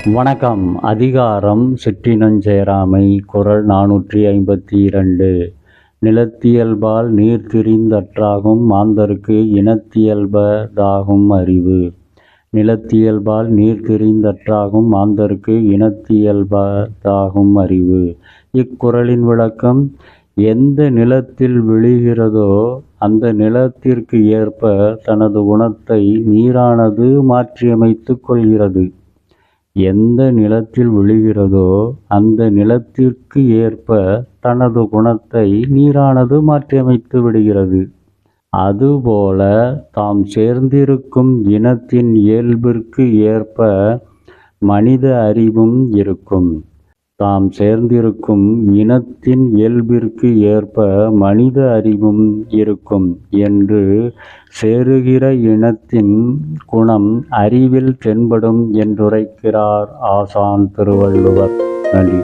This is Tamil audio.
வணக்கம். அதிகாரம் சிற்றினஞ்சேராமை. குறள் 452. நிலத்தியல்பால் நீர்த்திரிந்தற்றாகும் மாந்தர்க்கு இனத்தியல்பதாகும் அறிவு. நிலத்தியல்பால் நீர்த்திரிந்தற்றாகும் மாந்தர்க்கு இனத்தியல்பதாகும் அறிவு. இக்குறளின் விளக்கம்: எந்த நிலத்தில் விழுகிறதோ அந்த நிலத்திற்கு ஏற்ப தனது குணத்தை நீரானது மாற்றியமைத்துக் கொள்கிறது. எந்த நிலத்தில் விழுகிறதோ அந்த நிலத்திற்கு ஏற்ப தனது குணத்தை நீரானது மாற்றியமைத்து விடுகிறது. அதுபோல தாம் சேர்ந்திருக்கும் இனத்தின் இயல்பிற்கு ஏற்ப மனித அறிவும் இருக்கும். தாம் சேர்ந்திருக்கும் இனத்தின் இயல்பிற்கு ஏற்ப மனித அறிவும் இருக்கும் என்று சேருகிற இனத்தின் குணம் அறிவில் தென்படும் என்றுரைக்கிறார் ஆசான் திருவள்ளுவர். நன்றி.